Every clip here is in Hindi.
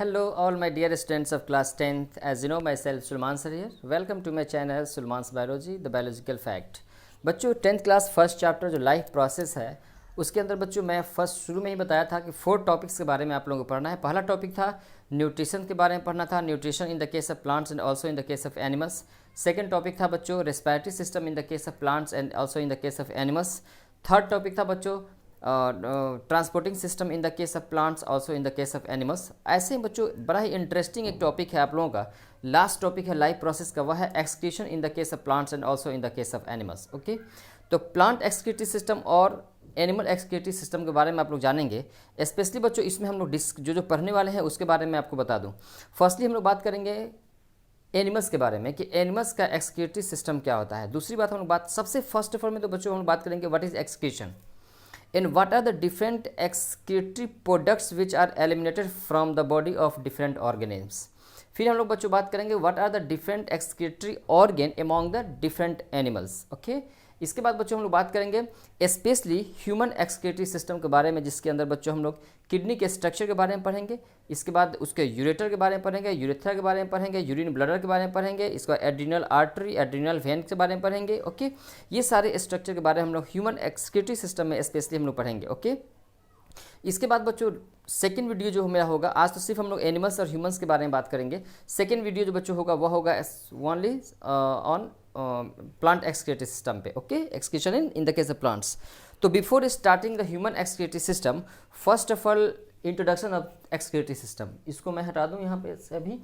Hello all my dear students of class 10th. As you know myself Sulman sir here. Welcome to my channel Sulman's Biology the Biological Fact. बच्चों 10th क्लास फर्स्ट चैप्टर जो लाइफ प्रोसेस है उसके अंदर बच्चों मैं फर्स्ट शुरू में ही बताया था कि 4 टॉपिक्स के बारे में आप लोगों को पढ़ना है। पहला टॉपिक था न्यूट्रिशन के बारे में पढ़ना था, nutrition in the case of plants and also in the case of animals. Second topic था बच्चों respiratory system in the case of plants and also in the case of animals. Third topic था बच्चों transporting system in the case of plants also in the case of animals. ऐसे ही बच्चों बड़ा ही इंटरेस्टिंग एक टॉपिक है आप लोगों का, लास्ट टॉपिक है लाइफ प्रोसेस का, वह है excretion in the case of plants and also in the case of animals. Okay, तो प्लांट एक्सक्रीटरी सिस्टम और एनिमल एक्सक्रीटरी सिस्टम के बारे में आप लोग जानेंगे। स्पेशली बच्चों इसमें हम लोग जो पढ़ने वाले हैं उसके बारे में आपको बता दूं। फर्स्टली हम लोग बात करेंगे एनिमल्स के बारे में कि एनिमल्स का एक्सक्रीटरी सिस्टम क्या होता है। दूसरी बात हम लोग बात सबसे फर्स्ट ऑफ ऑल में तो बच्चों हम लोग बात करेंगे what is excretion and what are the different excretory products which are eliminated from the body of different organisms। फिर हम लोग बच्चों बात करेंगे what are the different excretory organ among the different animals। Okay, इसके बाद बच्चों हम लोग बात करेंगे स्पेशली ह्यूमन एक्सक्रीटरी सिस्टम के बारे में, जिसके अंदर बच्चों हम लोग किडनी के स्ट्रक्चर के बारे में पढ़ेंगे। इसके बाद उसके यूरेटर के बारे में पढ़ेंगे, यूरेथ्रा के बारे में पढ़ेंगे, यूरिन ब्लडर के बारे में पढ़ेंगे, इसका एड्रिनल आर्टरी, एड्रिनल वेन के बारे में पढ़ेंगे। ओके, ये सारे स्ट्रक्चर के बारे में हम लोग ह्यूमन एक्सक्रीटरी सिस्टम में स्पेशली हम लोग पढ़ेंगे। ओके, इसके बाद बच्चों सेकेंड वीडियो जो मेरा होगा, आज तो सिर्फ हम लोग एनिमल्स और ह्यूमंस के बारे में बात करेंगे। सेकेंड वीडियो जो बच्चों होगा वह होगा only on plant excretory system पे। Okay, excretion in the case of plants. तो before starting the human excretory system, first of all introduction of excretory system, इसको मैं हटा दूं यहाँ पे से अभी।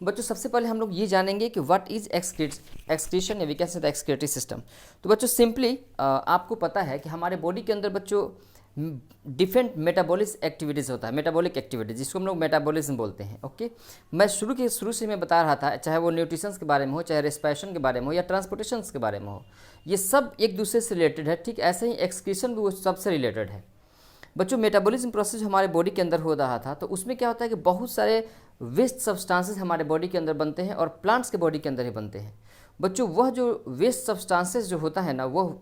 बच्चों सबसे पहले हम लोग ये जानेंगे कि व्हाट इज एक्सक्रीशन या we can say the excretory system. तो बच्चों सिंपली आपको पता है कि हमारे बॉडी के अंदर बच्चों डिफरेंट मेटाबॉलिक एक्टिविटीज़ होता है, मेटाबॉलिक एक्टिविटीज जिसको हम लोग मेटाबॉलिज्म बोलते हैं। ओके, मैं शुरू से मैं बता रहा था, चाहे वो न्यूट्रिशंस के बारे में हो, चाहे रेस्पिरेशन के बारे में हो या ट्रांसपोर्टेशन के बारे में हो, ये सब एक दूसरे से रिलेटेड है। ठीक ऐसे ही एक्सक्रीशन भी वो सबसे रिलेटेड है। बच्चों मेटाबॉलिज्म प्रोसेस हमारे बॉडी के अंदर हो रहा था, तो उसमें क्या होता है कि बहुत सारे वेस्ट सब्सटेंसेस हमारे बॉडी के अंदर बनते हैं और प्लांट्स के बॉडी के अंदर ही बनते हैं। बच्चों वह जो वेस्ट सब्सटेंसेस जो होता है ना, वह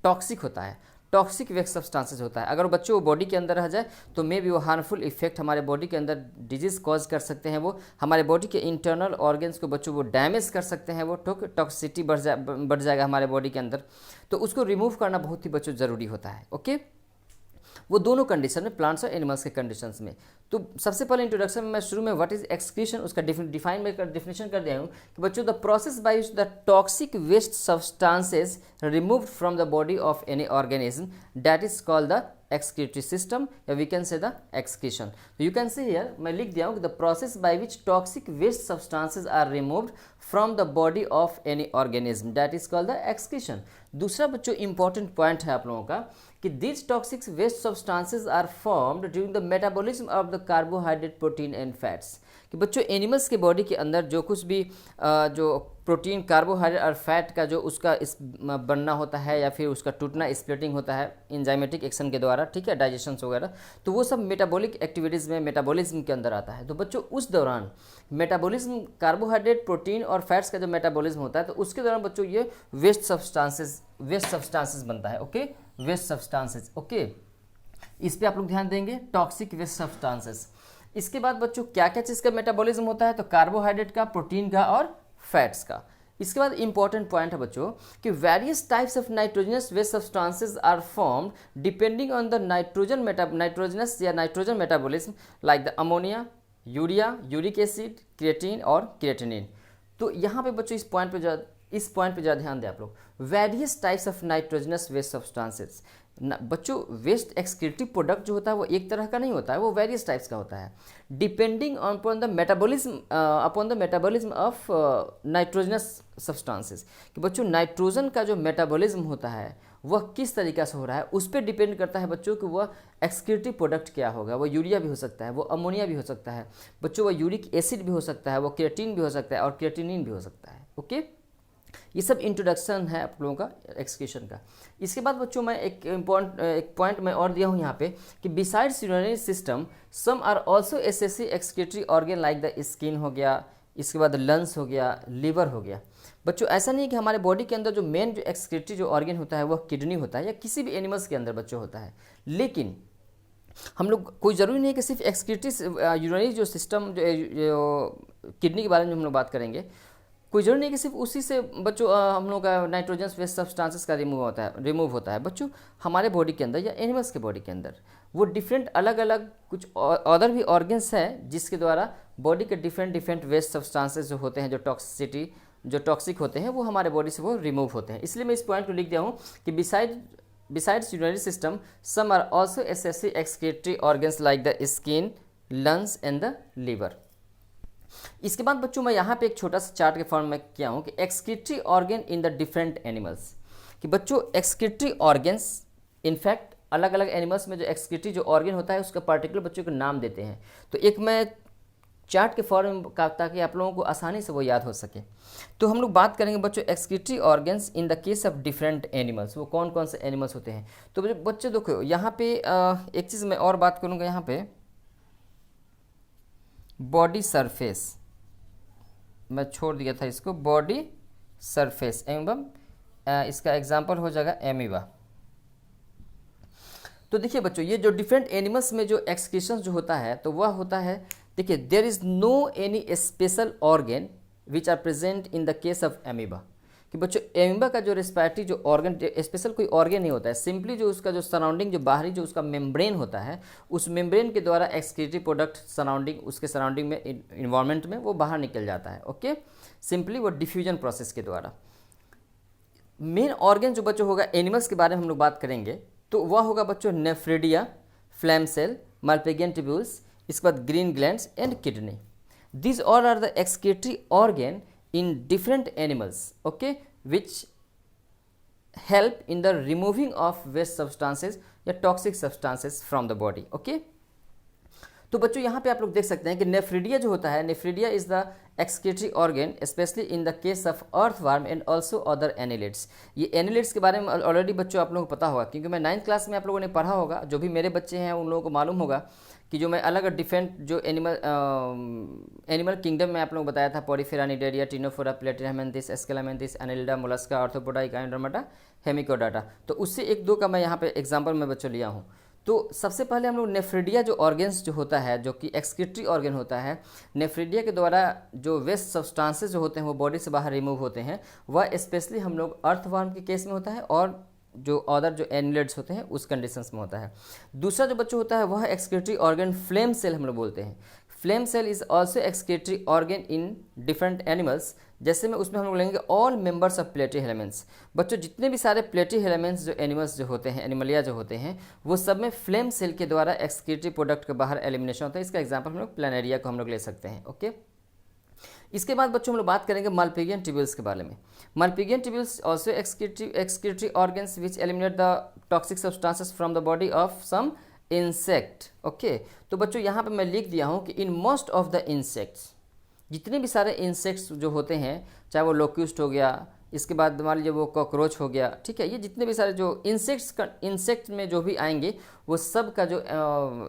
टॉक्सिक होता है, टॉक्सिक वेस्ट सब्सटेंसेस होता है। अगर बच्चों वो बॉडी के अंदर रह जाए तो मे भी वो हार्मफुल इफेक्ट हमारे बॉडी के अंदर डिजीज़ कॉज कर सकते हैं, वो हमारे बॉडी के इंटरनल ऑर्गन्स को बच्चों वो डैमेज कर सकते हैं, वो टॉक्सिसिटी बढ़ जाएगा हमारे बॉडी के अंदर। तो उसको रिमूव करना बहुत ही बच्चों ज़रूरी होता है। ओके, वो दोनों कंडीशन में, प्लांट्स और एनिमल्स के कंडीशंस में। तो सबसे पहले इंट्रोडक्शन में मैं शुरू में व्हाट इज एक्सक्रीशन उसका डिफिनेशन कर दिया हूँ कि बच्चों the process by which the toxic waste substances removed from the body of any organism that is called the excretory system या we can say the excretion। तो you can see here मैं लिख दिया हूँ कि the process by which toxic waste substances are removed from the body of any organism that is called the excretion। दूसरा बच्चों important point है आप लोगों का कि these toxic waste substances are formed during the metabolism of the carbohydrate, protein and fats। कि बच्चों एनिमल्स के बॉडी के अंदर जो कुछ भी जो प्रोटीन, कार्बोहाइड्रेट और फैट का जो उसका बनना होता है या फिर उसका टूटना, स्प्लिटिंग होता है एंजाइमेटिक एक्शन के द्वारा, ठीक है, डाइजेशन वगैरह, तो वो सब मेटाबॉलिक एक्टिविटीज़ में मेटाबॉलिज्म के अंदर आता है। तो बच्चों उस दौरान मेटाबॉलिज्म, कार्बोहाइड्रेट, प्रोटीन और फैट्स का जो मेटाबॉलिज्म होता है, तो उसके दौरान बच्चों ये वेस्ट सब्सटेंसेस बनता है। Okay, waste substances. ओके, इस पर आप लोग ध्यान देंगे, टॉक्सिक वेस्ट सब्सटेंसेस। इसके बाद बच्चों क्या क्या चीज़ का मेटाबॉलिज्म होता है, तो कार्बोहाइड्रेट का, प्रोटीन का और फैट्स का। इसके बाद इंपॉर्टेंट पॉइंट है बच्चों कि various types of nitrogenous waste substances are formed depending on the nitrogenous या nitrogen metabolism like the ammonia, urea, uric acid, creatine और क्रिएटिनिन। तो यहाँ पे बच्चों इस पॉइंट पे ज़्यादा ध्यान दें आप लोग। Various types of nitrogenous waste substances, बच्चों वेस्ट एक्सक्रीटिव प्रोडक्ट जो होता है वो एक तरह का नहीं होता है, वो वेरियस टाइप्स का होता है depending upon the metabolism of nitrogenous substances. कि बच्चों नाइट्रोजन का जो मेटाबॉलिज्म होता है वह किस तरीक़ा से हो रहा है, उस पर डिपेंड करता है बच्चों कि वह एक्सक्रीटिव प्रोडक्ट क्या होगा। वो यूरिया भी हो सकता है, वो अमोनिया भी हो सकता है बच्चों, वो यूरिक एसिड भी हो सकता है, वो क्रिएटिन भी हो सकता है और क्रिएटिनिन भी हो सकता है। ओके, ये सब इंट्रोडक्शन है आप लोगों का एक्सक्रीशन का। इसके बाद बच्चों मैं एक पॉइंट मैं और दिया हूँ यहाँ पे कि besides urinary system some are also accessory excretory organ like the skin हो गया, इसके बाद लंग्स हो गया, लीवर हो गया। बच्चों ऐसा नहीं है कि हमारे बॉडी के अंदर जो मेन जो एक्सक्रीटरी जो ऑर्गन होता है वह किडनी होता है या किसी भी एनिमल्स के अंदर बच्चों होता है, लेकिन हम लोग कोई ज़रूरी नहीं है कि सिर्फ एक्सक्रीटरी यूरिनरी जो सिस्टम जो किडनी के बारे में हम लोग बात करेंगे, कोई जरूरी नहीं कि सिर्फ उसी से बच्चों हम लोग का नाइट्रोजन वेस्ट सब्सटेंसेस का रिमूव होता है बच्चों। हमारे बॉडी के अंदर या एनिमल्स के बॉडी के अंदर वो डिफरेंट अलग अलग कुछ अदर भी ऑर्गन्स हैं जिसके द्वारा बॉडी के डिफरेंट वेस्ट सब्सटेंसेस जो होते हैं, जो टॉक्सिक होते हैं, वो हमारे बॉडी से वो रिमूव होते हैं। इसलिए मैं इस पॉइंट को लिख दिया हूँ कि besides urinary system, some are also essentially excretory organs like the skin, lungs and the liver। इसके बाद बच्चों मैं यहाँ पे एक छोटा सा चार्ट के फॉर्म में किया हूँ कि excretory organ in the different animals, कि बच्चों एक्सक्रीटरी ऑर्गन्स इनफैक्ट अलग अलग एनिमल्स में जो एक्सक्रीटरी जो ऑर्गन होता है उसका पर्टिकुलर बच्चों को नाम देते हैं। तो एक मैं चार्ट के फॉर्म का, ताकि आप लोगों को आसानी से वो याद हो सके। तो हम लोग बात करेंगे बच्चों excretory organs in the case of different animals, वो कौन कौन से एनिमल्स होते हैं। तो बच्चों देखो यहाँ पे एक चीज़ मैं और बात करूँगा, यहाँ पे बॉडी सरफेस मैं छोड़ दिया था इसको, बॉडी सरफेस एवं इसका एग्जाम्पल हो जाएगा एमीबा। तो देखिए बच्चों ये जो डिफरेंट एनिमल्स में जो एक्सक्रीशन जो होता है तो वह होता है, देखिए there is no any special organ which are present in the case of amoeba, कि बच्चों एमीबा का जो रेस्पिरेटरी जो ऑर्गन स्पेशल कोई ऑर्गन नहीं होता है, सिंपली जो उसका जो सराउंडिंग जो बाहरी जो उसका मेम्ब्रेन होता है उस मेम्ब्रेन के द्वारा एक्सक्रीटरी प्रोडक्ट उसके सराउंडिंग में इन्वायरमेंट में वो बाहर निकल जाता है। ओके, सिंपली वो डिफ्यूजन प्रोसेस के द्वारा। मेन ऑर्गन जो बच्चों होगा एनिमल्स के बारे में हम लोग बात करेंगे तो वह होगा बच्चों नेफ्रिडिया, फ्लैम सेल, माल्पिगियन ट्यूब्यूल्स, इसके बाद green glands and kidney. These all are the excretory organ in different animals, okay, which help in the removing of waste substances या toxic substances from the body, okay। तो बच्चों यहाँ पे आप लोग देख सकते हैं कि नेफ्रिडिया जो होता है, nephridia is the excretory organ specially in the case of earthworm and also other annelids. ये एनिलिड्स के बारे में ऑलरेडी बच्चों आप लोगों को पता होगा, क्योंकि मैं 9th क्लास में आप लोगों ने पढ़ा होगा, जो भी मेरे बच्चे हैं उन लोगों को मालूम होगा कि जो मैं अलग डिफरेंट जो एनिमल किंगडम में आप लोगों को बताया था, Porifera, Cnidaria, Ctenophora, Platyhelminthes, Aschelminthes, Annelida, Mollusca, Arthropoda, Echinodermata, Hemichordata. तो उससे एक दो का मैं यहाँ पे एग्जाम्पल में बच्चों लिया हूँ। तो सबसे पहले हम लोग नेफ्रिडिया जो ऑर्गन्स जो होता है, जो कि एक्सक्रीटरी ऑर्गन होता है, नेफ्रिडिया के द्वारा जो वेस्ट सब्सटेंसेस जो होते हैं वो बॉडी से बाहर रिमूव होते हैं, वह स्पेशली हम लोग अर्थवर्म के केस में होता है और जो अदर जो एनिलिड्स होते हैं उस कंडीशंस में होता है। दूसरा जो बच्चों होता है वह एक्सक्रीटरी ऑर्गन फ्लेम सेल हम लोग बोलते हैं। Flame cell is also excretory organ in different animals, जैसे में उसमें हम लोग लेंगे all members of platyhelminthes. बच्चों जितने भी सारे प्लेटी एलिमेंट्स जो एनिमल्स जो होते हैं, एनिमलिया जो होते हैं, वो सब में फ्लेम सेल के द्वारा एक्सक्रीटरी प्रोडक्ट के बाहर एलिमिनेशन होता है। इसका एग्जाम्पल हम लोग प्लानेरिया को हम लोग ले सकते हैं। ओके, इसके बाद बच्चों हम लोग बात करेंगे माल्पिगियन ट्यूब्यूल्स के बारे में। Malpighian tubules also excretory organs which eliminate the toxic substances from the body of some insect. Okay, तो बच्चों यहाँ पे मैं लिख दिया हूँ कि in most of the insects, जितने भी सारे इंसेक्ट्स जो होते हैं, चाहे वो लोक्यूस्ट हो गया, इसके बाद मान लीजिए वो कॉकरोच हो गया, ठीक है, ये जितने भी सारे जो इंसेक्ट में जो भी आएंगे वो सब का जो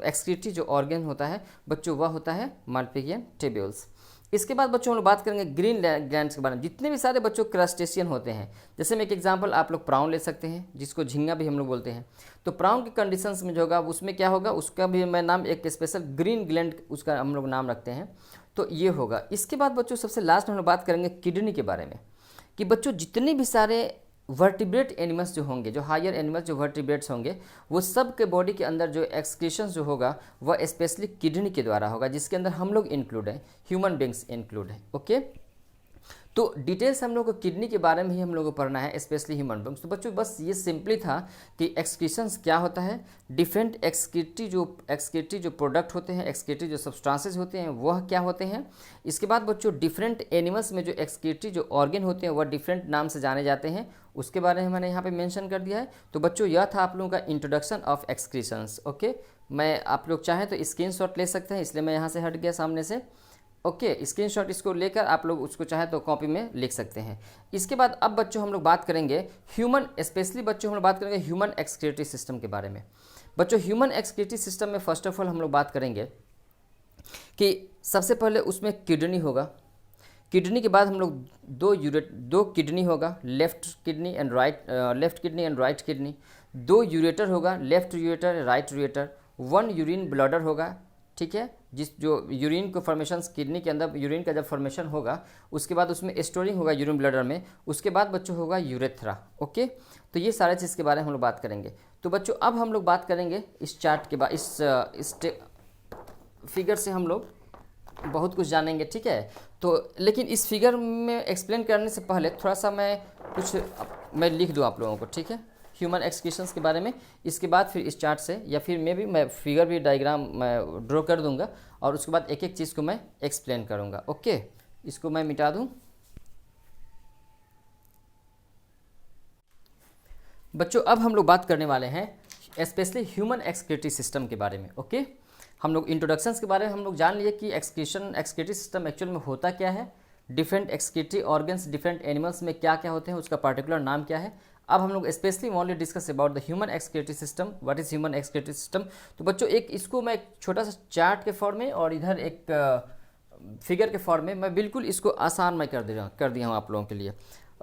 एक्सक्रीटरी जो ऑर्गन होता है बच्चों वह होता है माल्पिगियन ट्यूब्यूल्स। इसके बाद बच्चों हम लोग बात करेंगे ग्रीन ग्लैंड्स के बारे में। जितने भी सारे बच्चों क्रस्टेशियन होते हैं, जैसे मैं एक एग्जांपल आप लोग प्राउन ले सकते हैं, जिसको झींगा भी हम लोग बोलते हैं। तो प्राउन के कंडीशंस में जो होगा उसमें क्या होगा, उसका भी मैं नाम एक स्पेशल ग्रीन ग्लैंड उसका हम लोग नाम रखते हैं, तो ये होगा। इसके बाद बच्चों सबसे लास्ट में हम लोग बात करेंगे किडनी के बारे में, कि बच्चों जितने भी सारे वर्टिब्रेट एनिमल्स जो होंगे, जो हायर एनिमल्स जो वर्टिब्रेट्स होंगे, वो सब के बॉडी के अंदर जो एक्सक्रीशंस जो होगा वह स्पेशली किडनी के द्वारा होगा, जिसके अंदर हम लोग इंक्लूड हैं, ह्यूमन बींग्स इंक्लूड है। ओके, तो डिटेल्स हम लोग को किडनी के बारे में ही हम लोग को पढ़ना है, स्पेशली ह्यूमन बींग्स। तो बच्चों बस ये सिंपली था कि एक्सक्रीशंस क्या होता है, डिफरेंट एक्सक्रीटरी जो प्रोडक्ट होते हैं, एक्सक्रीटरी जो सब्सटेंसेस होते हैं वह क्या होते हैं। इसके बाद बच्चों डिफरेंट एनिमल्स में जो एक्सक्रीटरी जो ऑर्गन होते हैं वह डिफरेंट नाम से जाने जाते हैं, उसके बारे में मैंने यहाँ पे मेंशन कर दिया है। तो बच्चों यह था आप लोगों का इंट्रोडक्शन ऑफ एक्सक्रीशंस। ओके, मैं आप लोग चाहें तो स्क्रीनशॉट ले सकते हैं, इसलिए मैं यहाँ से हट गया सामने से। ओके, स्क्रीनशॉट इसको लेकर आप लोग उसको चाहे तो कॉपी में लिख सकते हैं। इसके बाद अब बच्चों हम लोग बात करेंगे ह्यूमन, स्पेशली बच्चों हम लोग बात करेंगे ह्यूमन एक्सक्रीटरी सिस्टम के बारे में। बच्चों ह्यूमन एक्सक्रीटरी सिस्टम में फर्स्ट ऑफ ऑल हम लोग बात करेंगे कि सबसे पहले उसमें किडनी होगा, किडनी के बाद हम लोग दो किडनी होगा, left kidney and right kidney, दो यूरेटर होगा, left ureter right ureter, one urine bladder होगा, ठीक है, जिस जो यूरिन को फॉर्मेशन किडनी के अंदर यूरिन का जब फॉर्मेशन होगा उसके बाद उसमें स्टोरिंग होगा यूरिन ब्लडर में, उसके बाद बच्चों होगा यूरेथ्रा। ओके, तो ये सारे चीज़ के बारे में हम लोग बात करेंगे। तो बच्चों अब हम लोग बात करेंगे इस चार्ट के बाद, इस फिगर से हम लोग बहुत कुछ जानेंगे, ठीक है। तो लेकिन इस फिगर में एक्सप्लेन करने से पहले थोड़ा सा मैं लिख दूँ आप लोगों को, ठीक है, ह्यूमन एक्सक्रीशंस के बारे में। इसके बाद फिर इस चार्ट से या फिर मैं फिगर भी डायग्राम मैं ड्रॉ कर दूंगा और उसके बाद एक एक चीज़ को मैं एक्सप्लेन करूंगा। ओके, इसको मैं मिटा दूं। बच्चों अब हम लोग बात करने वाले हैं स्पेशली ह्यूमन एक्सक्रीटरी सिस्टम के बारे में। ओके, हम लोग इंट्रोडक्शंस के बारे में हम लोग जान लिए कि एक्सक्रीटरी सिस्टम एक्चुअल में होता क्या है, different excretory organs different animals में क्या क्या होते हैं, उसका पर्टिकुलर नाम क्या है। अब हम लोग specially only discuss about the human excretory system. What is human excretory system? तो बच्चों इसको मैं एक छोटा सा चार्ट के फॉर्म में और इधर एक फिगर के फॉर्म में मैं बिल्कुल इसको आसान मैं कर दिया हूँ आप लोगों के लिए।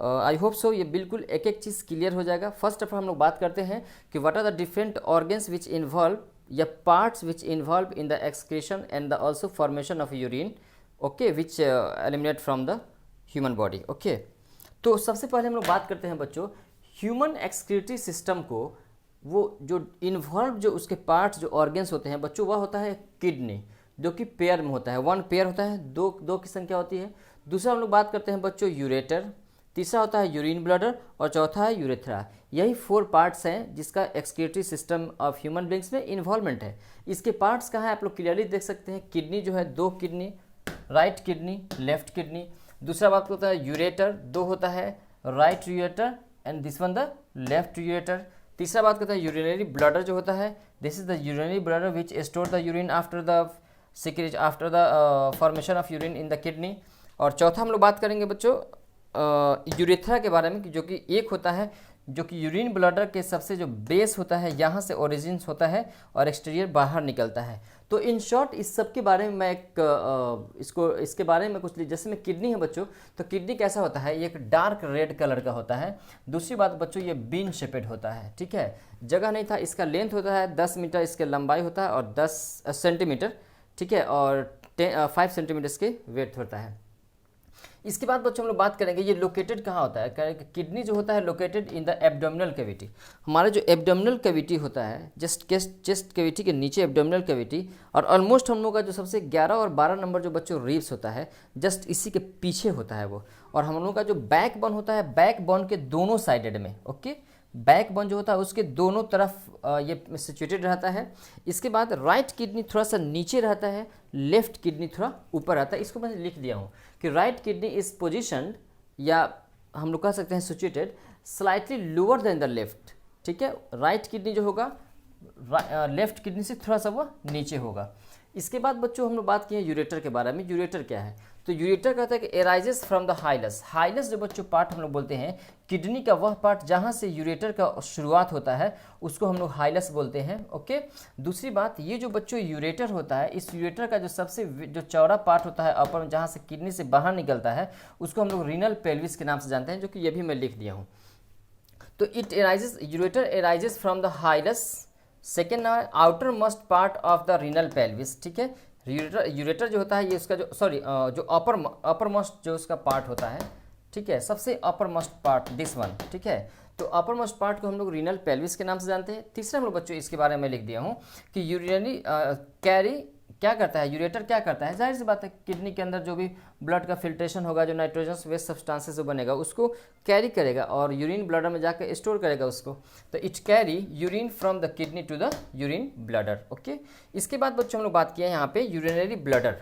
आई होप सो ये बिल्कुल एक एक चीज़ क्लियर हो जाएगा। फर्स्ट ऑफ ऑल हम लोग बात करते हैं कि what are the different organs which involve या parts which involve in the excretion and the also formation of urine, okay, which eliminate from the human body. Okay, तो सबसे पहले हम लोग बात करते हैं बच्चों ह्यूमन एक्सक्रीटरी सिस्टम को, वो जो इन्वॉल्व जो उसके पार्ट्स जो ऑर्गन्स होते हैं बच्चों, वह होता है किडनी, जो कि पेयर में होता है, वन पेयर होता है, दो की संख्या होती है। दूसरा हम लोग बात करते हैं बच्चों यूरेटर, तीसरा होता है यूरिन ब्लडर और चौथा है यूरेथ्रा। यही 4 पार्ट्स हैं जिसका excretory system of human beings में इन्वॉल्वमेंट है। इसके पार्ट्स कहाँ हैं आप लोग क्लियरली देख सकते हैं। किडनी जो है 2 kidney, right kidney, left kidney. दूसरा बात होता है यूरेटर, 2 होता है, right ureter and this one the left ureter. तीसरा बात करते हैं यूरिनरी ब्लडर जो होता है, this is the urinary bladder which store the urine after the formation of urine in the kidney. और चौथा हम लोग बात करेंगे बच्चों यूरेथ्रा के बारे में, जो कि एक होता है जो कि यूरिन ब्लडर के सबसे जो बेस होता है यहाँ से ओरिजिन्स होता है और एक्सटीरियर बाहर निकलता है। तो इन शॉर्ट इस सब के बारे में मैं इसके बारे में कुछ, जैसे में किडनी है बच्चों, तो किडनी कैसा होता है, ये एक डार्क रेड कलर का होता है। दूसरी बात बच्चों ये बीन शेपेड होता है, ठीक है, जगह नहीं था, इसका लेंथ होता है 10 मीटर, इसके लंबाई होता है और 10 सेंटीमीटर, ठीक है, और 5 सेंटीमीटर इसके वेट होता है। इसके बाद बच्चों हम लोग बात करेंगे ये लोकेटेड कहाँ होता है। किडनी जो होता है located in the abdominal cavity. हमारा जो एब्डोमिनल कैविटी होता है, चेस्ट कैविटी के नीचे एब्डोमिनल कैविटी, और ऑलमोस्ट हम लोग का जो सबसे 11 और 12 नंबर जो बच्चों रिब्स होता है जस्ट इसी के पीछे होता है वो। और हम लोग का जो बैक बोन होता है, बैक बोन के दोनों साइडेड में, ओके, बैक बोन जो होता है उसके दोनों तरफ ये सिचुएटेड रहता है। इसके बाद राइट किडनी थोड़ा सा नीचे रहता है, लेफ्ट किडनी थोड़ा ऊपर रहता है। इसको मैं लिख दिया हूँ कि राइट किडनी इज पोजिशनड, या हम लोग कह सकते हैं situated slightly lower than the left, ठीक है। राइट किडनी जो होगा लेफ्ट किडनी से थोड़ा सा वो नीचे होगा। इसके बाद बच्चों हम लोग बात किए यूरेटर के बारे में। यूरेटर क्या है, तो यूरेटर कहता है कि एराइजेस फ्रॉम द हाइलस। हाइलस जो बच्चों पार्ट हम लोग बोलते हैं, किडनी का वह पार्ट जहाँ से यूरेटर का शुरुआत होता है उसको हम लोग हाइलस बोलते हैं, ओके। दूसरी बात, ये जो बच्चों यूरेटर होता है, इस यूरेटर का जो सबसे जो चौड़ा पार्ट होता है अपर में, जहाँ से किडनी से बाहर निकलता है, उसको हम लोग रीनल पेल्विस के नाम से जानते हैं, जो कि ये भी मैं लिख दिया हूँ। तो ureter arises from the hilus. Second outer most part of the renal pelvis, ठीक है। यूरेटर जो होता है ये उसका जो अपर मोस्ट जो उसका पार्ट होता है, ठीक है, सबसे upper most part this one, ठीक है। तो अपर मोस्ट पार्ट को हम लोग रीनल पेल्विस के नाम से जानते हैं। तीसरा हम लोग बच्चों इसके बारे में लिख दिया हूँ कि यूरिनरी कैरी क्या करता है, यूरेटर क्या करता है, जाहिर सी बात है किडनी के अंदर जो भी ब्लड का फिल्ट्रेशन होगा, जो नाइट्रोजन वेस्ट सब्सटेंसेस जो बनेगा उसको कैरी करेगा और यूरिन ब्लडर में जाकर स्टोर करेगा उसको। तो it carry urine from the kidney to the urine bladder, okay. इसके बाद बच्चों हम लोग बात किए यहाँ पे यूरिनरी ब्लडर।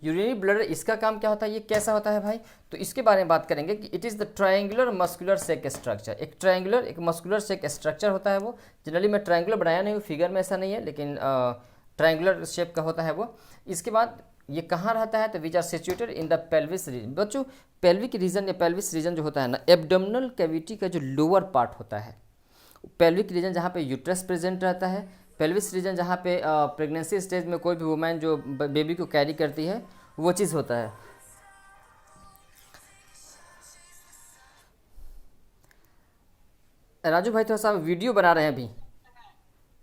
यूरिनरी ब्लडर इसका काम क्या होता है, ये कैसा होता है भाई, तो इसके बारे में बात करेंगे कि it is the triangular muscular sac structure. एक ट्रायंगुलर एक मस्कुलर सेक स्ट्रक्चर होता है वो। जनरली मैं ट्रायंगुलर बनाया नहीं हूँ, फिगर में ऐसा नहीं है, लेकिन ट्रायंगुलर शेप का होता है वो। इसके बाद ये कहाँ रहता है, तो which are situated in the pelvis region. बच्चों पेल्विक रीजन या पेल्विस रीजन जो होता है ना, एब्डोमिनल कैविटी का जो लोअर पार्ट होता है, पेल्विक रीजन जहाँ पे यूट्रस प्रेजेंट रहता है, पेल्विस रीजन जहाँ पे प्रेगनेंसी स्टेज में कोई भी वुमेन जो बेबी को कैरी करती है वो चीज़ होता है। राजू भाई थोड़ा सा वीडियो बना रहे हैं अभी,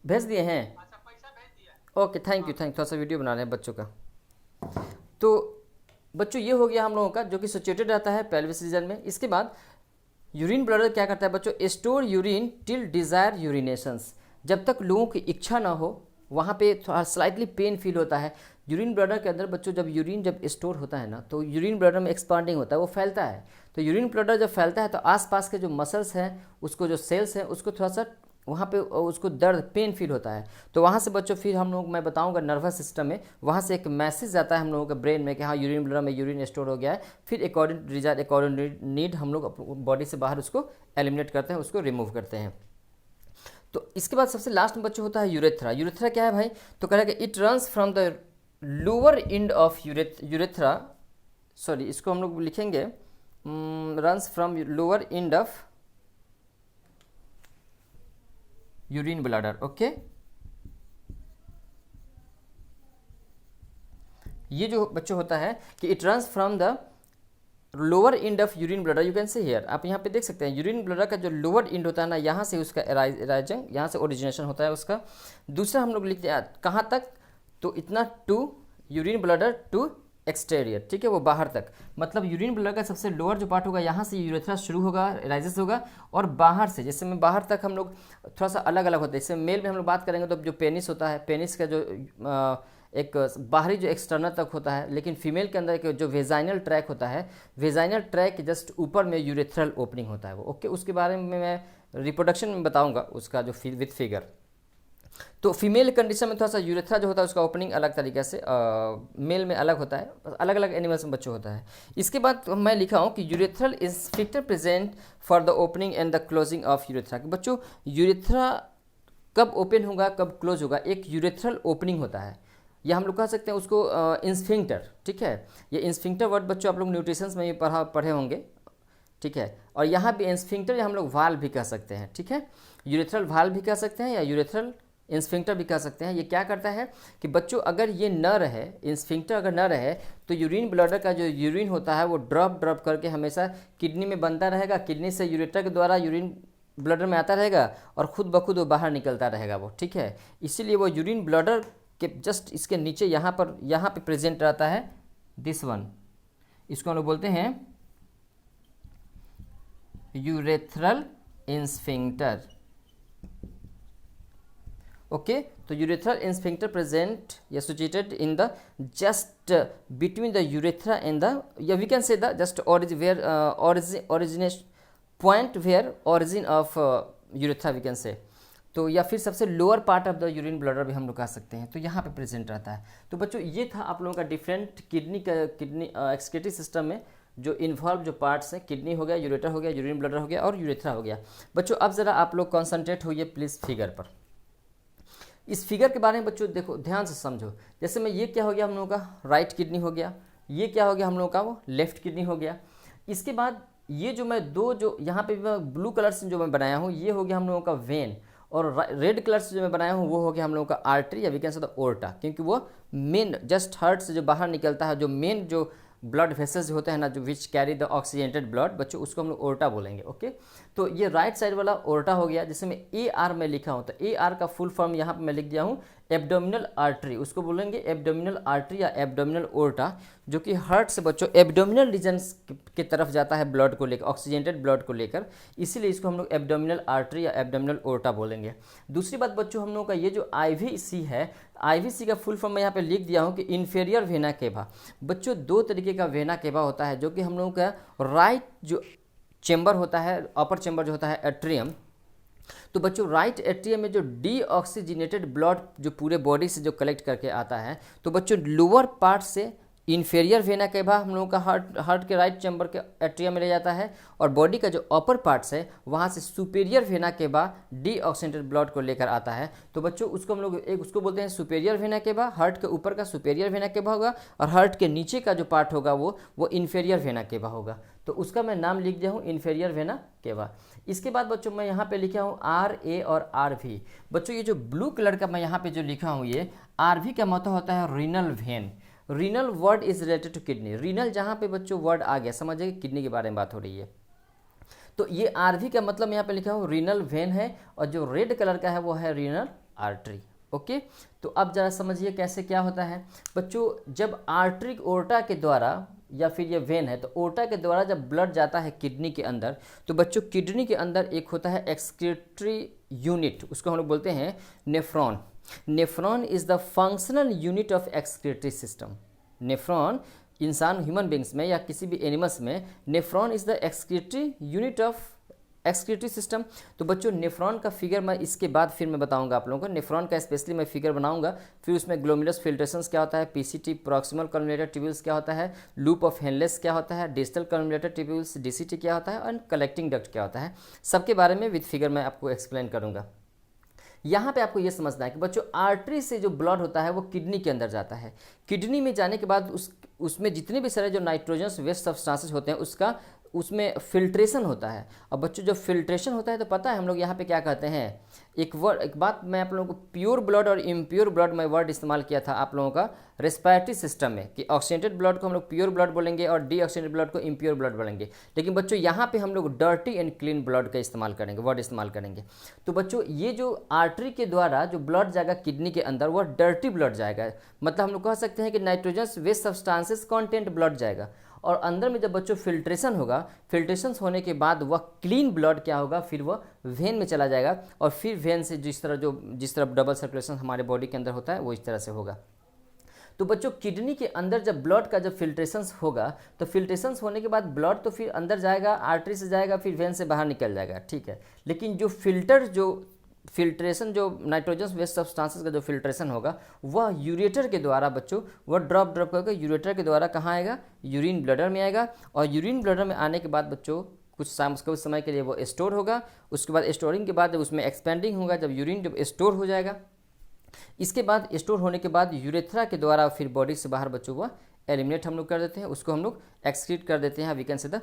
भेज दिए हैं? ओके, थैंक यू, थोड़ा सा वीडियो बना रहे हैं बच्चों का। तो बच्चों ये हो गया हम लोगों का जो कि सिचुएटेड रहता है पेल्विस रीजन में। इसके बाद यूरिन ब्लडर क्या करता है बच्चों, स्टोर यूरिन टिल डिज़ायर यूरिनेशंस। जब तक लोगों की इच्छा ना हो वहाँ पे थोड़ा स्लाइटली पेन फील होता है। यूरिन ब्लडर के अंदर बच्चों जब यूरिन जब स्टोर होता है ना, तो यूरिन ब्लडर में एक्सपांडिंग होता है, वो फैलता है। तो यूरिन ब्लडर जब फैलता है तो आसपास के जो मसल्स हैं, उसको जो सेल्स हैं, उसको थोड़ा सा वहाँ पे उसको दर्द पेन फील होता है। तो वहाँ से बच्चों फिर हम लोग, मैं बताऊँगा नर्वस सिस्टम में, वहाँ से एक मैसेज आता है हम लोगों के ब्रेन में कि हाँ यूरिन ब्लडर में यूरिन स्टोर हो गया है। फिर अकॉर्डिंग डिजायर अकॉर्डिंग नीड हम लोग बॉडी से बाहर उसको एलिमिनेट करते हैं, उसको रिमूव करते हैं। तो इसके बाद सबसे लास्ट में बच्चों होता है यूरेथ्रा। यूरेथ्रा क्या है भाई, तो कह रहा है कि it runs from the lower end of urethra, sorry इसको हम लोग लिखेंगे runs from lower end of urine bladder. Okay, ये जो बच्चों होता है कि it runs from the lower end of urine bladder, you can say here, आप यहाँ पे देख सकते हैं यूरिन ब्लडर का जो लोअर एंड होता है ना, यहाँ से उसका एराइजिंग, यहाँ से ओरिजिनेशन होता है उसका। दूसरा हम लोग लिखते हैं कहाँ तक, तो इतना to urine bladder to exterior, ठीक है, वो बाहर तक। मतलब यूरिन ब्लडर का सबसे लोअर जो पार्ट होगा, यहाँ से यूरेथ्रा शुरू होगा, एराइजेस होगा, और बाहर से, जैसे में बाहर तक हम लोग थोड़ा सा अलग अलग होते हैं। जैसे मेल में हम लोग बात करेंगे तो जो पेनिस होता है, पेनिस का जो एक बाहरी जो एक्सटर्नल तक होता है, लेकिन फीमेल के अंदर जो वेजाइनल ट्रैक होता है, वेजाइनल ट्रैक जस्ट ऊपर में यूरेथ्रल ओपनिंग होता है वो। ओके, उसके बारे में मैं रिप्रोडक्शन में बताऊंगा उसका जो विथ फिगर। तो फीमेल कंडीशन में थोड़ा सा यूरेथ्रा जो होता है उसका ओपनिंग अलग तरीके से, मेल में अलग होता है, अलग अलग एनिमल्स में बच्चों होता है। इसके बाद मैं लिखा हूँ कि urethral sphincter present for the opening and the closing of urethra. बच्चों यूरेथ्रा कब ओपन होगा कब क्लोज होगा, एक यूरेथ्रल ओपनिंग होता है, या हम लोग कह सकते हैं उसको इंस्फिंक्टर, ठीक है। ये इंस्फिंक्टर वर्ड बच्चों आप लोग न्यूट्रिशंस में भी पढ़े होंगे, ठीक है। और यहाँ पे इंस्फिंक्टर हम लोग वाल्व भी कह सकते हैं, ठीक है, यूरेथ्रल वाल्व भी कह सकते हैं या यूरेथ्रल इंस्फिंक्टर भी कह सकते हैं। ये क्या करता है कि बच्चों अगर ये न रहे, इंस्फिंक्टर अगर न रहे, तो यूरिन ब्लडर का जो यूरिन होता है वो ड्रॉप करके हमेशा किडनी में बनता रहेगा, किडनी से यूरेटर के द्वारा यूरिन ब्लडर में आता रहेगा और खुद ब खुद वो बाहर निकलता रहेगा वो, ठीक है। इसीलिए वो यूरिन ब्लडर के जस्ट इसके नीचे यहाँ पे प्रेजेंट रहता है दिस वन, इसको हम लोग बोलते हैं यूरेथ्रल इंस्फिंक्टर। ओके, तो urethral sphincter present associated in the just between the urethra and the, या we can say the just origination point where origin of urethra we can say, तो या फिर सबसे lower part of the urine bladder भी हम लोग कह सकते हैं, तो यहाँ पे प्रेजेंट रहता है। तो बच्चों ये था आप लोगों का डिफरेंट किडनी एक्सक्रीटरी सिस्टम में जो इन्वॉल्व जो पार्ट्स हैं, किडनी हो गया, यूरेटर हो गया, यूरिन ब्लडर हो गया और यूरेथ्रा हो गया। बच्चों अब ज़रा आप लोग कॉन्सेंट्रेट होइए प्लीज़ फिगर पर। इस फिगर के बारे में बच्चों देखो ध्यान से समझो। जैसे में ये क्या हो गया हम लोगों का राइट किडनी हो गया, ये क्या हो गया हम लोगों का वो लेफ्ट किडनी हो गया। इसके बाद ये जो मैं दो जो यहाँ पे ब्लू कलर से जो मैं बनाया हूँ, ये हो गया हम लोगों का वेन, और रेड कलर से जो मैं बनाया हूँ वो हो गया हम लोगों का आर्टरी या we can say the aorta, क्योंकि वो मेन जस्ट हार्ट से जो बाहर निकलता है, जो मेन जो ब्लड वेसल्स होते हैं ना, जो which carry the oxygenated blood, बच्चों उसको हम लोग ओर्टा बोलेंगे। ओके, तो ये राइट साइड वाला ओर्टा हो गया, जिसमें ए आर में लिखा हूँ, तो ए आर का फुल फॉर्म यहाँ पे मैं लिख दिया हूँ एब्डोमिनल आर्टरी, उसको बोलेंगे एब्डोमिनल आर्टरी या एब्डोमिनल ओर्टा, जो कि हार्ट से बच्चों एब्डोमिनल रीजन की तरफ जाता है ब्लड को लेकर, ऑक्सीजनेटेड ब्लड को लेकर, इसीलिए इसको हम लोग एब्डोमिनल आर्टरी या एब्डोमिनल ओर्टा बोलेंगे। दूसरी बात बच्चों हम लोग का ये जो आईवीसी है, आईवीसी का फुल फॉर्म मैं यहाँ पे लिख दिया हूँ कि इन्फीरियर वेना केवा। बच्चों दो तरीके का वेना केवा होता है, जो कि हम लोगों का राइट जो चेंबर होता है, अपर चेंबर जो होता है एट्रियम, तो बच्चों राइट एट्रियम में जो डीऑक्सीजनेटेड ब्लड जो पूरे बॉडी से जो कलेक्ट करके आता है, तो बच्चों लोअर पार्ट से इन्फीरियर वेना केवा हम लोगों का हार्ट के राइट चैम्बर के एट्रियम में ले जाता है, और बॉडी का जो अपर पार्ट्स है वहाँ से superior vena cava deoxygenated blood को लेकर आता है। तो बच्चों उसको हम लोग एक उसको बोलते हैं सुपेरियर वेना केवा, हार्ट के ऊपर का सुपेरियर वेना केवा होगा, और हार्ट के नीचे का जो पार्ट होगा वो इन्फीरियर वेना केवा होगा, तो उसका मैं नाम लिख दिया हूँ इन्फीरियर वेना केवा। इसके बाद बच्चों मैं यहाँ पे लिखा हूँ आर ए और आर वी। बच्चों ये जो ब्लू कलर का मैं यहाँ पे जो लिखा हूँ, ये आर वी का मतलब होता है renal vein. Renal word is related to kidney, renal जहाँ पे बच्चों वर्ड आ गया समझिए किडनी के बारे में बात हो रही है। तो ये आरवी का मतलब यहाँ पे लिखा हो रीनल वेन है, और जो रेड कलर का है वो है रीनल आर्टरी। ओके, तो अब जरा समझिए कैसे क्या होता है बच्चों। जब आर्टरी ओर्टा के द्वारा या फिर ये वेन है, तो ओर्टा के द्वारा जब ब्लड जाता है किडनी के अंदर, तो बच्चों किडनी के अंदर एक होता है एक्सक्रीटरी यूनिट, उसको हम लोग बोलते हैं nephron. Nephron is the functional unit of excretory system. Nephron इंसान ह्यूमन बींग्स में या किसी भी एनिमल्स में nephron is the excretory unit of excretory system. तो बच्चों नेफ्रॉन का फिगर मैं इसके बाद फिर मैं बताऊंगा आप लोगों को। नेफ्रॉन का स्पेशली मैं फिगर बनाऊंगा, फिर उसमें ग्लोमेरुलस फिल्ट्रेशंस क्या होता है, पीसीटी प्रॉक्सिमल कन्वोल्यूटर ट्यूब्यूल्स क्या होता है, लूप ऑफ हेनलेस क्या होता है, डिजिटल कन्वोल्यूटर ट्यूब्यूल्स डीसीटी क्या होता है, और कलेक्टिंग डक्ट क्या होता है, सबके बारे में विद फिगर मैं आपको एक्सप्लेन करूंगा। यहाँ पे आपको ये समझना है कि बच्चों आर्टरी से जो ब्लड होता है वो किडनी के अंदर जाता है। किडनी में जाने के बाद उसमें जितने भी सारे जो नाइट्रोजन वेस्ट सब्सटेंसेस होते हैं उसमें फिल्ट्रेशन होता है। और बच्चों जब फिल्ट्रेशन होता है तो पता है हम लोग यहाँ पे क्या कहते हैं, एक बात मैं आप लोगों को प्योर ब्लड और इम्प्योर ब्लड में वर्ड इस्तेमाल किया था आप लोगों का रेस्पिरेटरी सिस्टम में, कि ऑक्सीजनेटेड ब्लड को हम लोग प्योर ब्लड बोलेंगे और डीऑक्सीजनेटेड ब्लड को इम्प्योर ब्लड बोलेंगे। लेकिन बच्चों यहाँ पे हम लोग डर्टी एंड क्लीन ब्लड का इस्तेमाल करेंगे, वर्ड इस्तेमाल करेंगे। तो बच्चों ये जो आर्टरी के द्वारा जो ब्लड जाएगा किडनी के अंदर वह डर्टी ब्लड जाएगा, मतलब हम लोग कह सकते हैं कि nitrogen waste substances content blood जाएगा। और अंदर में जब बच्चों फिल्ट्रेशन होगा, फिल्ट्रेशन होने के बाद वह क्लीन ब्लड क्या होगा, फिर वह वेन में चला जाएगा, और फिर वेन से जिस तरह डबल सर्कुलेशन हमारे बॉडी के अंदर होता है वो इस तरह से होगा। तो बच्चों किडनी के अंदर जब ब्लड का जब फिल्ट्रेशंस होगा, तो फिल्ट्रेशंस होने के बाद ब्लड तो फिर अंदर जाएगा, आर्टरी से जाएगा, फिर वेन से बाहर निकल जाएगा, ठीक है। लेकिन जो फिल्ट्रेशन जो नाइट्रोजन वेस्ट सब्सटेंसेस का जो फिल्ट्रेशन होगा वह यूरेटर के द्वारा बच्चों वह ड्रॉप करके यूरेटर के द्वारा कहाँ आएगा, यूरिन ब्लडर में आएगा। और यूरिन ब्लडर में आने के बाद बच्चों कुछ समय के लिए वो स्टोर होगा। उसके बाद स्टोरिंग के बाद जब उसमें एक्सपेंडिंग होगा, जब यूरिन जब स्टोर हो जाएगा, इसके बाद स्टोर होने के बाद यूरेथ्रा के द्वारा फिर बॉडी से बाहर बच्चों वह एलिमिनेट हम लोग कर देते हैं, उसको हम लोग एक्सक्रीट कर देते हैं, we can say the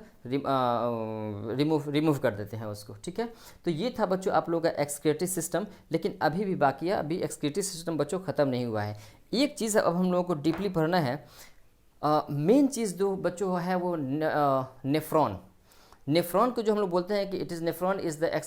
remove कर देते हैं उसको, ठीक है। तो ये था बच्चों आप लोगों का एक्सक्रीटरी सिस्टम। लेकिन अभी भी बाकी है, अभी एक्सक्रीटरी सिस्टम बच्चों ख़त्म नहीं हुआ है। एक चीज़ अब हम लोगों को डीपली पढ़ना है, मेन चीज़ जो बच्चों है वो नेफ्रॉन। नेफ्रॉन को जो हम लोग बोलते हैं कि it is nephron is the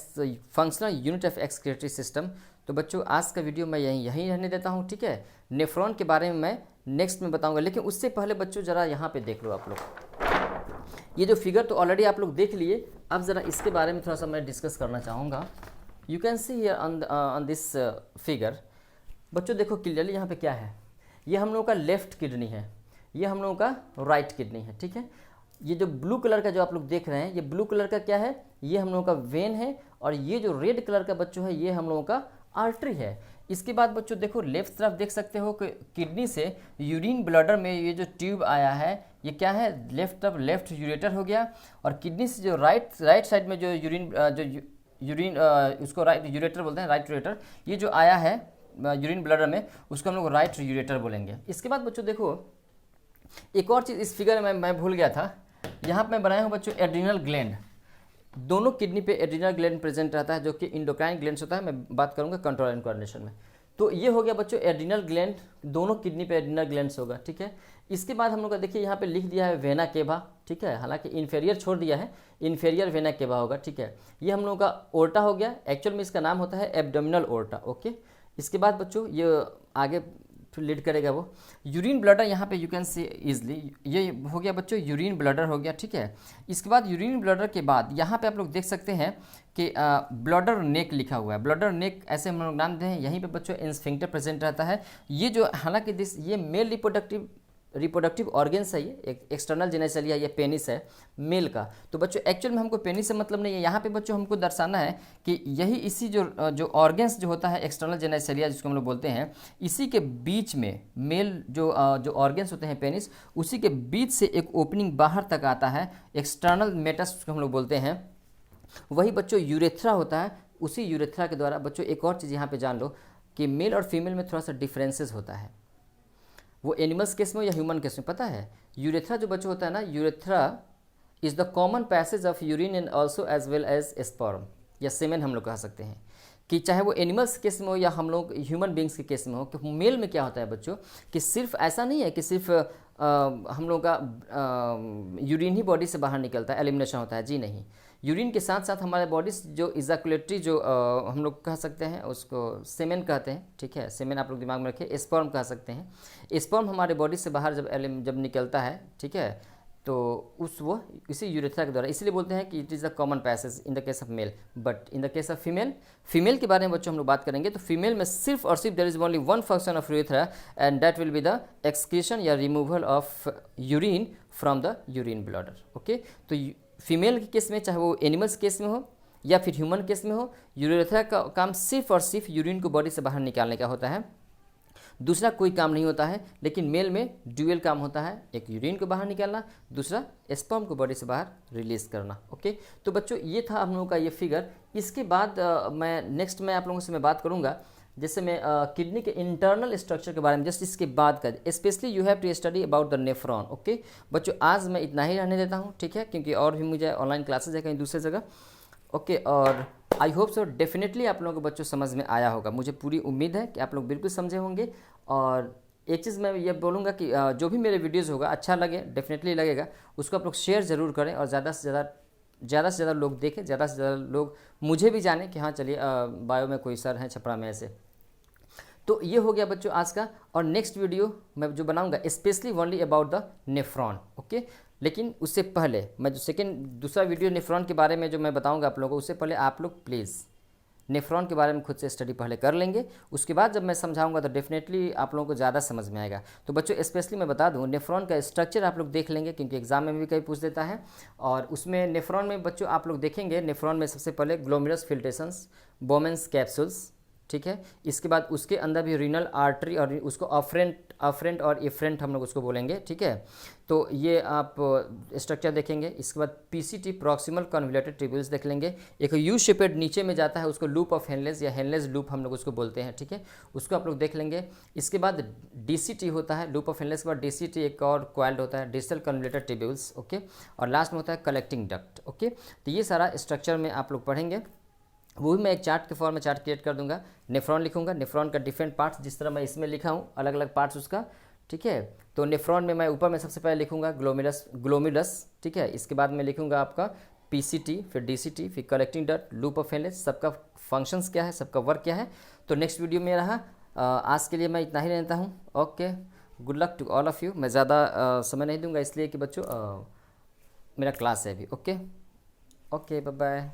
functional unit of excretory system. तो बच्चों आज का वीडियो मैं यहीं रहने देता हूँ, ठीक है। नेफ्रॉन के बारे में मैं नेक्स्ट में बताऊंगा, लेकिन उससे पहले बच्चों ज़रा यहाँ पे देख लो आप लोग। ये जो फिगर तो ऑलरेडी आप लोग देख लिए, अब ज़रा इसके बारे में थोड़ा सा मैं डिस्कस करना चाहूँगा। You can see here on this figure. बच्चों देखो क्लियरली यहाँ पे क्या है, ये हम लोगों का लेफ्ट किडनी है, ये हम लोगों का राइट किडनी है, ठीक है। ये जो ब्लू कलर का जो आप लोग देख रहे हैं, ये ब्लू कलर का क्या है, ये हम लोगों का वेन है, और ये जो रेड कलर का बच्चों है ये हम लोगों का आर्टरी है। इसके बाद बच्चों देखो लेफ्ट तरफ देख सकते हो कि किडनी से यूरिन ब्लडर में ये जो ट्यूब आया है ये क्या है, लेफ्ट तरफ लेफ्ट यूरेटर हो गया। और किडनी से जो राइट साइड में जो यूरिन उसको राइट यूरेटर बोलते हैं, राइट यूरेटर, ये जो आया है यूरिन ब्लडर में उसको हम लोग राइट यूरेटर बोलेंगे। इसके बाद बच्चों देखो एक और चीज़ इस फिगर में मैं भूल गया था, यहाँ पर मैं बनाया हूँ बच्चों एड्रिनल ग्लैंड। दोनों किडनी पे एड्रिनल ग्लैंड प्रेजेंट रहता है जो कि इंडोक्राइन ग्लैंड्स होता है, मैं बात करूंगा कंट्रोल एंड कोऑर्डिनेशन में। तो ये हो गया बच्चों एड्रिनल ग्लैंड, दोनों किडनी पे एड्रिनल ग्लैंड्स होगा, ठीक है। इसके बाद हम लोग का देखिए यहाँ पे लिख दिया है वेना केवा, ठीक है, हालांकि इन्फेरियर छोड़ दिया है, इन्फेरियर वेना केवा होगा, ठीक है। ये हम लोगों का ओर्टा हो गया, एक्चुअल में इसका नाम होता है एब्डोमिनल ओर्टा, ओके। इसके बाद बच्चों ये आगे लीड करेगा वो यूरिन ब्लडर, यहाँ पे यू कैन सी इजली, ये हो गया बच्चों यूरिन ब्लडर हो गया, ठीक है। इसके बाद यूरिन ब्लडर के बाद यहाँ पे आप लोग देख सकते हैं कि ब्लडर नेक लिखा हुआ है, ब्लडर नेक ऐसे हम लोग नाम देते हैं। यहीं पे बच्चों इंस्फिंक्टर प्रेजेंट रहता है। ये जो हालांकि ये मेल रिप्रोडक्टिव ऑर्गेन्स है, ये एक एक्सटर्नल जेनेसिलिया, ये पेनिस है मेल का। तो बच्चों एक्चुअल में हमको पेनिस से मतलब नहीं है, यहाँ पे बच्चों हमको दर्शाना है कि यही इसी जो ऑर्गेन्स जो होता है एक्सटर्नल जेनेसिलिया जिसको हम लोग बोलते हैं, इसी के बीच में मेल जो ऑर्गेन्स होते हैं पेनिस, उसी के बीच से एक ओपनिंग बाहर तक आता है, एक्सटर्नल मेटस जिसको हम लोग बोलते हैं, वही बच्चों यूरेथ्रा होता है। उसी यूरेथ्रा के द्वारा बच्चों एक और चीज़ यहाँ पे जान लो कि मेल और फीमेल में थोड़ा सा डिफरेंसेस होता है, वो एनिमल्स केस में या ह्यूमन केस में पता है। यूरेथ्रा जो बच्चों होता है ना, urethra is the common passage of urine and also as well as sperm या सेमेन हम लोग कह सकते हैं, कि चाहे वो एनिमल्स केस में हो या हम लोग ह्यूमन बींग्स के केस में हो। कि मेल में क्या होता है बच्चों कि सिर्फ ऐसा नहीं है कि सिर्फ हम लोग का यूरिन ही बॉडी से बाहर निकलता है, एलिमिनेशन होता है, जी नहीं। यूरिन के साथ साथ हमारे बॉडी जो इजाकुलेटरी जो हम लोग कह सकते हैं उसको सेमेन कहते हैं, ठीक है, सेमेन आप लोग दिमाग में रखिए, स्पर्म कह सकते हैं। स्पर्म हमारे बॉडी से बाहर जब निकलता है, ठीक है, तो वो इसी यूरेथ्रा के द्वारा, इसलिए बोलते हैं कि it is the common passage in the case of male, but in the case of female के बारे में बच्चों हम लोग बात करेंगे। तो फीमेल में सिर्फ और सिर्फ there is only one function of urethra and that will be the excretion या removal of urine from the urine bladder. Okay, तो फीमेल के केस में, चाहे वो एनिमल्स केस में हो या फिर ह्यूमन केस में हो, यूरेथ्रा का काम सिर्फ और सिर्फ यूरिन को बॉडी से बाहर निकालने का होता है, दूसरा कोई काम नहीं होता है। लेकिन मेल में ड्यूअल काम होता है, एक यूरिन को बाहर निकालना, दूसरा स्पर्म को बॉडी से बाहर रिलीज करना। ओके, तो बच्चों ये था हम लोगों का ये फिगर। इसके बाद मैं नेक्स्ट में आप लोगों से मैं बात करूँगा, जैसे मैं किडनी के इंटरनल स्ट्रक्चर के बारे में जस्ट इसके बाद का, specially you have to study about the nephron. Okay बच्चों, आज मैं इतना ही रहने देता हूँ, ठीक है, क्योंकि और भी मुझे ऑनलाइन क्लासेज है कहीं दूसरी जगह। ओके, और आई होप सो डेफिनेटली आप लोगों को बच्चों समझ में आया होगा, मुझे पूरी उम्मीद है कि आप लोग बिल्कुल समझे होंगे। और एक चीज़ मैं ये बोलूँगा कि जो भी मेरे वीडियोज़ होगा अच्छा लगे, डेफिनेटली लगेगा, उसको आप लोग शेयर ज़रूर करें और ज़्यादा से ज़्यादा लोग देखें, ज़्यादा से ज़्यादा लोग मुझे भी जाने कि हाँ चलिए बायो में कोई सर हैं छपरा में ऐसे। तो ये हो गया बच्चों आज का, और नेक्स्ट वीडियो मैं जो बनाऊंगा specially only about the nephron. Okay, लेकिन उससे पहले मैं जो दूसरा वीडियो नेफ्रॉन के बारे में जो मैं बताऊंगा आप लोगों को, उससे पहले आप लोग प्लीज़ नेफ्रॉन के बारे में खुद से स्टडी पहले कर लेंगे। उसके बाद जब मैं समझाऊंगा तो डेफिनेटली आप लोगों को ज़्यादा समझ में आएगा। तो बच्चों स्पेशली मैं बता दूं, नेफ्रॉन का स्ट्रक्चर आप लोग देख लेंगे, क्योंकि एग्जाम में भी कहीं पूछ देता है। और उसमें नेफ्रॉन में बच्चों आप लोग देखेंगे, नेफ्रॉन में सबसे पहले ग्लोमेरुलस फिल्ट्रेशंस, बोमेंस कैप्सूल्स, ठीक है, इसके बाद उसके अंदर भी रीनल आर्टरी और उसको अफरेंट और इफरेंट हम लोग उसको बोलेंगे, ठीक है। तो ये आप स्ट्रक्चर देखेंगे। इसके बाद पीसीटी प्रॉक्सिमल कन्वोल्यूटेड ट्यूब्यूल्स देख लेंगे। एक यू शेपेड नीचे में जाता है, उसको लूप ऑफ हेनलेस या हेनलेस लूप हम लोग उसको बोलते हैं, ठीक है, उसको आप लोग देख लेंगे। इसके बाद डीसीटी होता है, लूप ऑफ हेनलेस के बाद डीसीटी एक और क्वाइल्ड होता है, डिजिटल कन्वोल्यूटेड ट्यूब्यूल्स। ओके, और लास्ट में होता है कलेक्टिंग डक्ट। ओके, तो ये सारा स्ट्रक्चर में आप लोग पढ़ेंगे, वो भी मैं एक चार्ट के फॉर्म में चार्ट क्रिएट कर दूंगा। नेफ्रॉन लिखूंगा, नेफ्रॉन का डिफरेंट पार्ट्स, जिस तरह मैं इसमें लिखा हूँ अलग अलग पार्ट्स उसका, ठीक है। तो नेफ्रॉन में मैं ऊपर में सबसे पहले लिखूंगा ग्लोमेरुलस, ठीक है। इसके बाद मैं लिखूंगा आपका पीसीटी, फिर डीसीटी, फिर collecting duct, loop of Henle's, सबका फंक्शंस क्या है, सबका वर्क क्या है। तो नेक्स्ट वीडियो में रहा, आज के लिए मैं इतना ही रहता हूँ। Okay, good luck to all of you. मैं ज़्यादा समय नहीं दूंगा इसलिए कि बच्चों मेरा क्लास है अभी। Okay, bye bye.